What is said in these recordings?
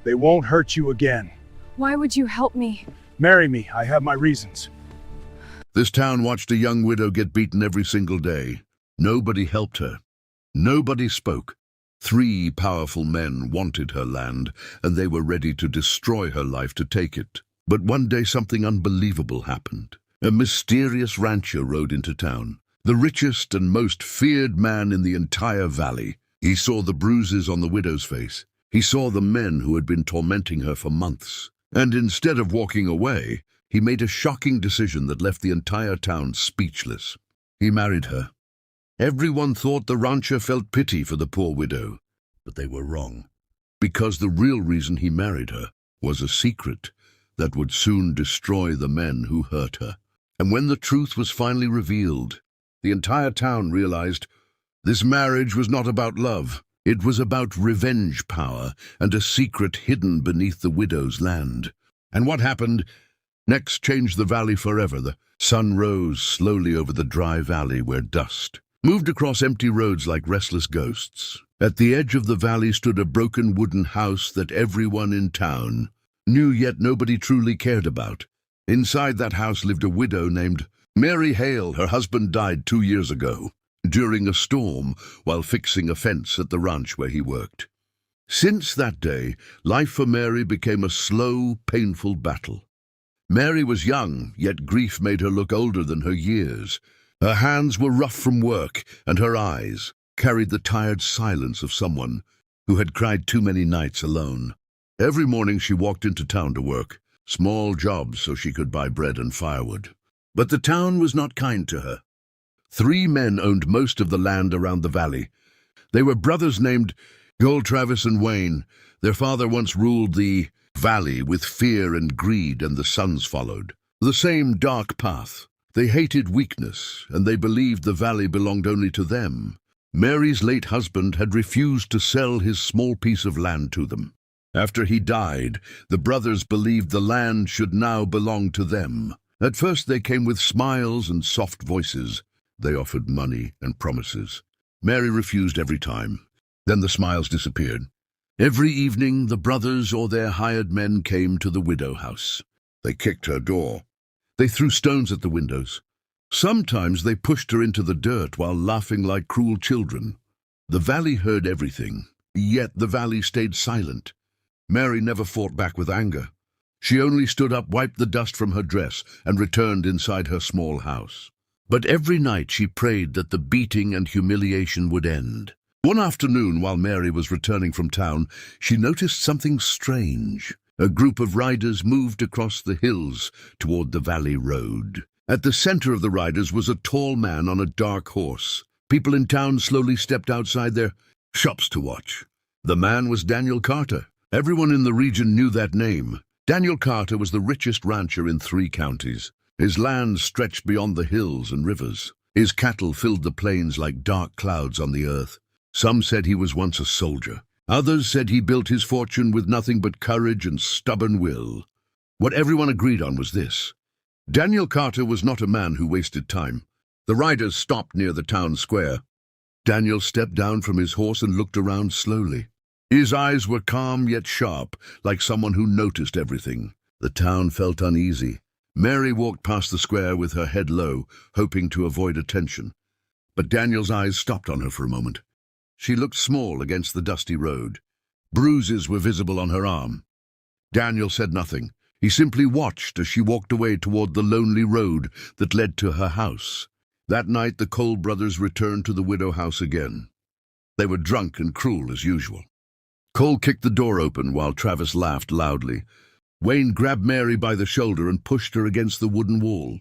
They won't hurt you again. Why would you help me? Marry me, I have my reasons. This town watched a young widow get beaten every single day. Nobody helped her. Nobody spoke. 3 powerful men wanted her land, and they were ready to destroy her life to take it. But one day something unbelievable happened. A mysterious rancher rode into town, the richest and most feared man in the entire valley. He saw the bruises on the widow's face. He saw the men who had been tormenting her for months. And instead of walking away, he made a shocking decision that left the entire town speechless. He married her. Everyone thought the rancher felt pity for the poor widow, but they were wrong, because the real reason he married her was a secret that would soon destroy the men who hurt her. And when the truth was finally revealed, the entire town realized this marriage was not about love. It was about revenge power and a secret hidden beneath the widow's land. And what happened next changed the valley forever. The sun rose slowly over the dry valley where dust moved across empty roads like restless ghosts. At the edge of the valley stood a broken wooden house that everyone in town knew, yet nobody truly cared about. Inside that house lived a widow named Mary Hale. Her husband died 2 years ago during a storm while fixing a fence at the ranch where he worked. Since that day, life for Mary became a slow, painful battle. Mary was young, yet grief made her look older than her years. Her hands were rough from work, and her eyes carried the tired silence of someone who had cried too many nights alone. Every morning she walked into town to work, small jobs so she could buy bread and firewood. But the town was not kind to her. 3 men owned most of the land around the valley. They were brothers named Gold, Travis, and Wayne. Their father once ruled the valley with fear and greed, and the sons followed the same dark path. They hated weakness, and they believed the valley belonged only to them. Mary's late husband had refused to sell his small piece of land to them. After he died, the brothers believed the land should now belong to them. At first they came with smiles and soft voices. They offered money and promises. Mary refused every time. Then the smiles disappeared. Every evening, the brothers or their hired men came to the widow house. They kicked her door. They threw stones at the windows. Sometimes they pushed her into the dirt while laughing like cruel children. The valley heard everything, yet the valley stayed silent. Mary never fought back with anger. She only stood up, wiped the dust from her dress, and returned inside her small house. But every night she prayed that the beating and humiliation would end. One afternoon, while Mary was returning from town, she noticed something strange. A group of riders moved across the hills toward the valley road. At the center of the riders was a tall man on a dark horse. People in town slowly stepped outside their shops to watch. The man was Daniel Carter. Everyone in the region knew that name. Daniel Carter was the richest rancher in 3 counties. His land stretched beyond the hills and rivers. His cattle filled the plains like dark clouds on the earth. Some said he was once a soldier. Others said he built his fortune with nothing but courage and stubborn will. What everyone agreed on was this: Daniel Carter was not a man who wasted time. The riders stopped near the town square. Daniel stepped down from his horse and looked around slowly. His eyes were calm yet sharp, like someone who noticed everything. The town felt uneasy. Mary walked past the square with her head low, hoping to avoid attention. But Daniel's eyes stopped on her for a moment. She looked small against the dusty road. Bruises were visible on her arm. Daniel said nothing. He simply watched as she walked away toward the lonely road that led to her house. That night the Cole brothers returned to the widow house again. They were drunk and cruel as usual. Cole kicked the door open while Travis laughed loudly. Wayne grabbed Mary by the shoulder and pushed her against the wooden wall.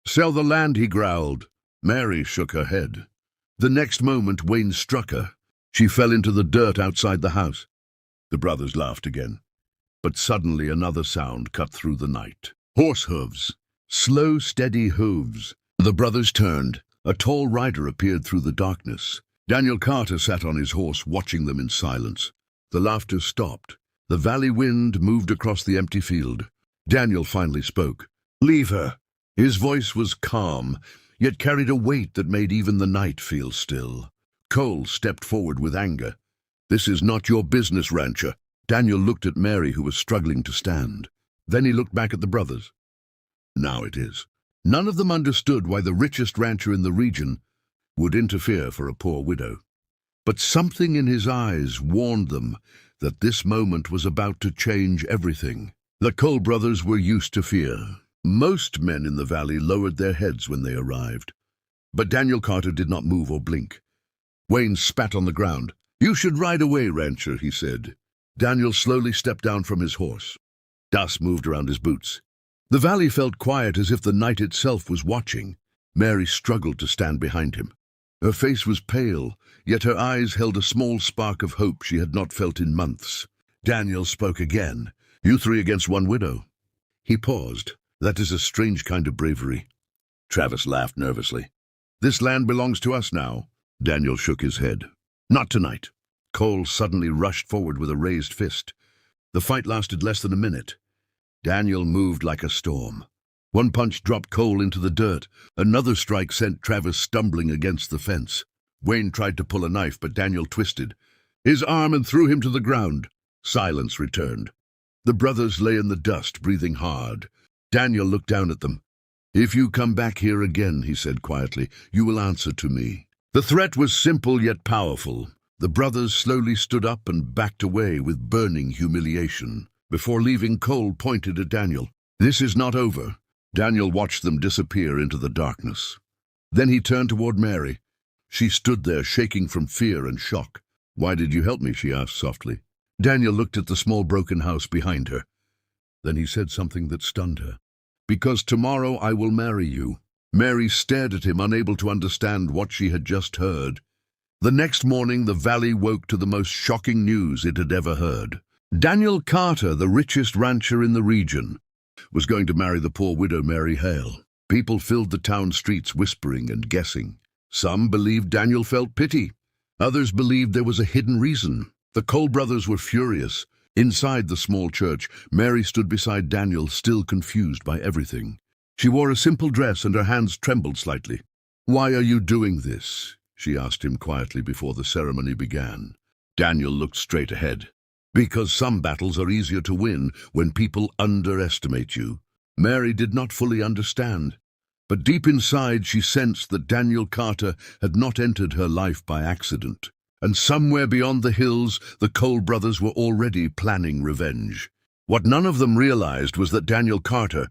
"Sell the land," he growled. Mary shook her head. The next moment, Wayne struck her. She fell into the dirt outside the house. The brothers laughed again. But suddenly another sound cut through the night. Horse hooves. Slow, steady hooves. The brothers turned. A tall rider appeared through the darkness. Daniel Carter sat on his horse, watching them in silence. The laughter stopped. The valley wind moved across the empty field. Daniel finally spoke. "Leave her." His voice was calm, yet carried a weight that made even the night feel still. Cole stepped forward with anger. "This is not your business, rancher." Daniel looked at Mary, who was struggling to stand. Then he looked back at the brothers. Now it is. None of them understood why the richest rancher in the region would interfere for a poor widow. But something in his eyes warned them that this moment was about to change everything. The Cole brothers were used to fear. Most men in the valley lowered their heads when they arrived. But Daniel Carter did not move or blink. Wayne spat on the ground. "You should ride away, rancher," he said. Daniel slowly stepped down from his horse. Dust moved around his boots. The valley felt quiet, as if the night itself was watching. Mary struggled to stand behind him. Her face was pale, yet her eyes held a small spark of hope she had not felt in months. Daniel spoke again. "You three against one widow." He paused. "That is a strange kind of bravery." Travis laughed nervously. "This land belongs to us now." Daniel shook his head. "Not tonight." Cole suddenly rushed forward with a raised fist. The fight lasted less than a minute. Daniel moved like a storm. One punch dropped Cole into the dirt. Another strike sent Travis stumbling against the fence. Wayne tried to pull a knife, but Daniel twisted his arm and threw him to the ground. Silence returned. The brothers lay in the dust, breathing hard. Daniel looked down at them. "If you come back here again," he said quietly, "you will answer to me." The threat was simple yet powerful. The brothers slowly stood up and backed away with burning humiliation. Before leaving, Cole pointed at Daniel. "This is not over." Daniel watched them disappear into the darkness. Then he turned toward Mary. She stood there, shaking from fear and shock. "Why did you help me?" she asked softly. Daniel looked at the small broken house behind her. Then he said something that stunned her. "Because tomorrow I will marry you." Mary stared at him, unable to understand what she had just heard. The next morning, the valley woke to the most shocking news it had ever heard. Daniel Carter, the richest rancher in the region, was going to marry the poor widow Mary Hale. People filled the town streets whispering and guessing. Some believed Daniel felt pity. Others believed there was a hidden reason. The Cole brothers were furious. Inside the small church, Mary stood beside Daniel, still confused by everything. She wore a simple dress and her hands trembled slightly. "Why are you doing this?" she asked him quietly before the ceremony began. Daniel looked straight ahead. "Because some battles are easier to win when people underestimate you." Mary did not fully understand, but deep inside she sensed that Daniel Carter had not entered her life by accident. And somewhere beyond the hills, the Cole brothers were already planning revenge. What none of them realized was that Daniel Carter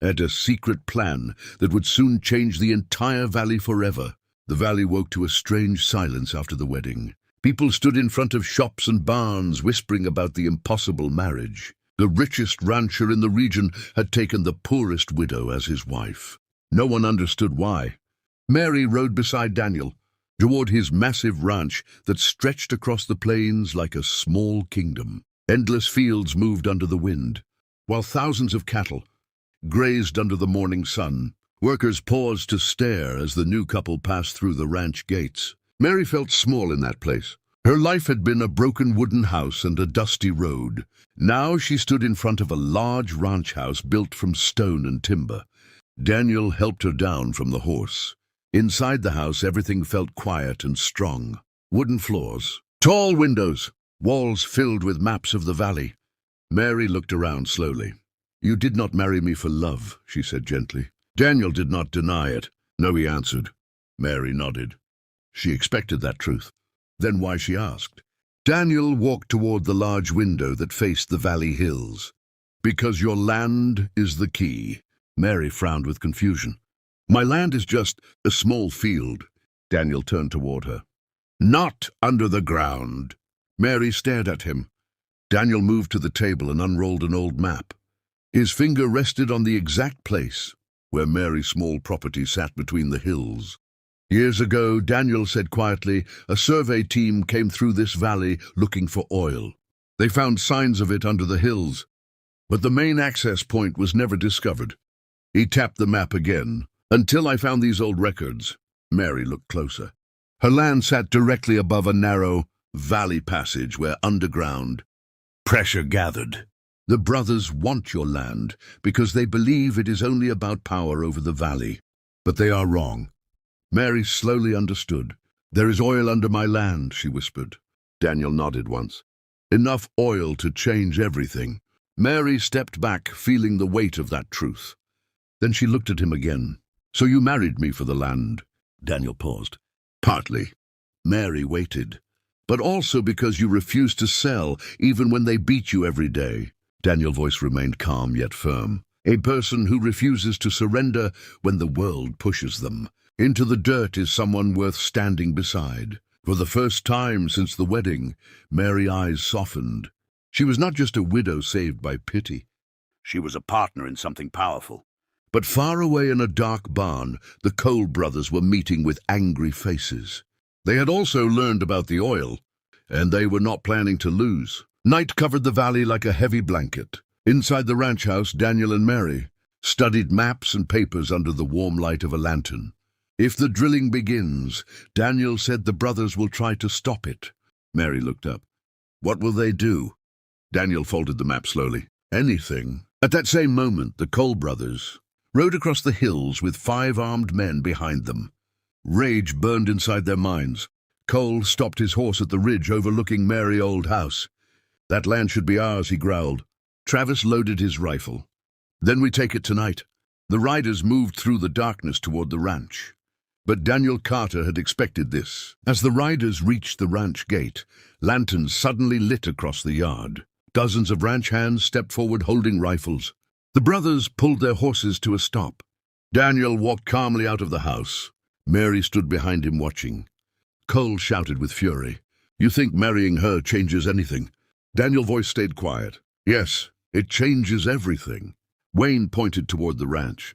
had a secret plan that would soon change the entire valley forever. The valley woke to a strange silence after the wedding. People stood in front of shops and barns, whispering about the impossible marriage. The richest rancher in the region had taken the poorest widow as his wife. No one understood why. Mary rode beside Daniel toward his massive ranch that stretched across the plains like a small kingdom. Endless fields moved under the wind, while thousands of cattle grazed under the morning sun. Workers paused to stare as the new couple passed through the ranch gates. Mary felt small in that place. Her life had been a broken wooden house and a dusty road. Now she stood in front of a large ranch house built from stone and timber. Daniel helped her down from the horse. Inside the house, everything felt quiet and strong. Wooden floors, tall windows, walls filled with maps of the valley. Mary looked around slowly. "You did not marry me for love," she said gently. Daniel did not deny it. "No," he answered. Mary nodded. She expected that truth. Then why, she asked. Daniel walked toward the large window that faced the valley hills. "Because your land is the key." Mary frowned with confusion. "My land is just a small field." Daniel turned toward her. "Not under the ground." Mary stared at him. Daniel moved to the table and unrolled an old map. His finger rested on the exact place where Mary's small property sat between the hills. "Years ago," Daniel said quietly, "a survey team came through this valley looking for oil. They found signs of it under the hills, but the main access point was never discovered." He tapped the map again. "Until I found these old records." Mary looked closer. Her land sat directly above a narrow valley passage where underground pressure gathered. "The brothers want your land because they believe it is only about power over the valley. But they are wrong." Mary slowly understood. "There is oil under my land," she whispered. Daniel nodded once. Enough oil to change everything. Mary stepped back, feeling the weight of that truth. Then she looked at him again. "So you married me for the land?" Daniel paused. "Partly." Mary waited. "But also because you refused to sell, even when they beat you every day." Daniel's voice remained calm yet firm. "A person who refuses to surrender when the world pushes them into the dirt is someone worth standing beside." For the first time since the wedding, Mary's eyes softened. She was not just a widow saved by pity. She was a partner in something powerful. But far away in a dark barn, the Cole brothers were meeting with angry faces. They had also learned about the oil, and they were not planning to lose. Night covered the valley like a heavy blanket. Inside the ranch house, Daniel and Mary studied maps and papers under the warm light of a lantern. "If the drilling begins," Daniel said, "the brothers will try to stop it." Mary looked up. "What will they do?" Daniel folded the map slowly. "Anything." At that same moment, the Cole brothers rode across the hills with 5 armed men behind them. Rage burned inside their minds. Cole stopped his horse at the ridge overlooking Mary's old house. "That land should be ours," he growled. Travis loaded his rifle. "Then we take it tonight." The riders moved through the darkness toward the ranch. But Daniel Carter had expected this. As the riders reached the ranch gate, lanterns suddenly lit across the yard. Dozens of ranch hands stepped forward holding rifles. The brothers pulled their horses to a stop. Daniel walked calmly out of the house. Mary stood behind him watching. Cole shouted with fury, "You think marrying her changes anything?" Daniel's voice stayed quiet. "Yes, it changes everything." Wayne pointed toward the ranch.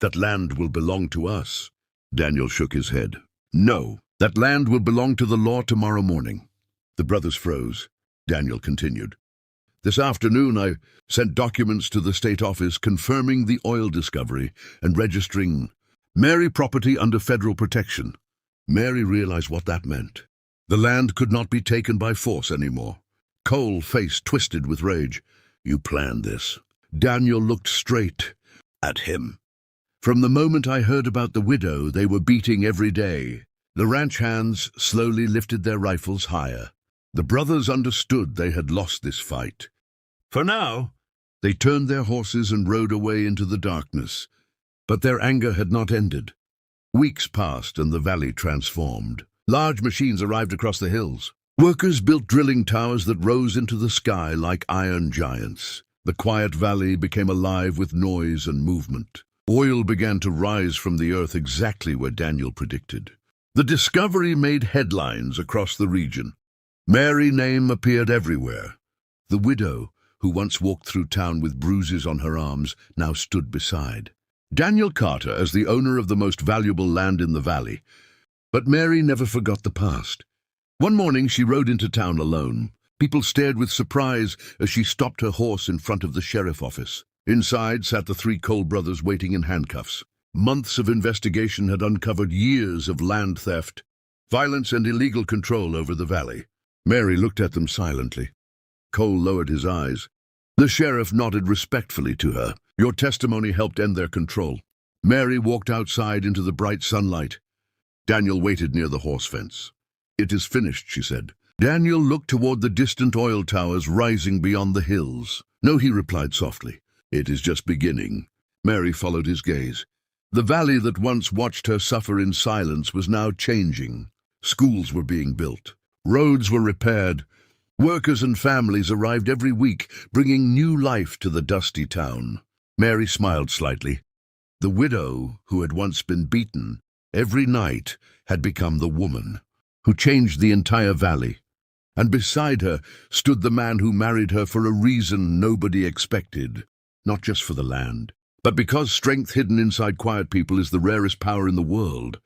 "That land will belong to us." Daniel shook his head. "No, that land will belong to the law tomorrow morning." The brothers froze. Daniel continued. "This afternoon I sent documents to the state office confirming the oil discovery and registering Mary property under federal protection." Mary realized what that meant. The land could not be taken by force anymore. Cole's face twisted with rage. "You planned this." Daniel looked straight at him. "From the moment I heard about the widow they were beating every day." The ranch hands slowly lifted their rifles higher. The brothers understood they had lost this fight. For now, they turned their horses and rode away into the darkness. But their anger had not ended. Weeks passed and the valley transformed. Large machines arrived across the hills. Workers built drilling towers that rose into the sky like iron giants. The quiet valley became alive with noise and movement. Oil began to rise from the earth exactly where Daniel predicted. The discovery made headlines across the region. Mary's name appeared everywhere. The widow, who once walked through town with bruises on her arms, now stood beside Daniel Carter as the owner of the most valuable land in the valley. But Mary never forgot the past. One morning she rode into town alone. People stared with surprise as she stopped her horse in front of the sheriff office. Inside sat the 3 Cole brothers waiting in handcuffs. Months of investigation had uncovered years of land theft, violence and illegal control over the valley. Mary looked at them silently. Cole lowered his eyes. The sheriff nodded respectfully to her. "Your testimony helped end their control." Mary walked outside into the bright sunlight. Daniel waited near the horse fence. "It is finished," she said. Daniel looked toward the distant oil towers rising beyond the hills. "No," he replied softly. "It is just beginning." Mary followed his gaze. The valley that once watched her suffer in silence was now changing. Schools were being built. Roads were repaired. Workers and families arrived every week, bringing new life to the dusty town. Mary smiled slightly. The widow, who had once been beaten every night, had become the woman who changed the entire valley. And beside her stood the man who married her for a reason nobody expected. Not just for the land, but because strength hidden inside quiet people is the rarest power in the world.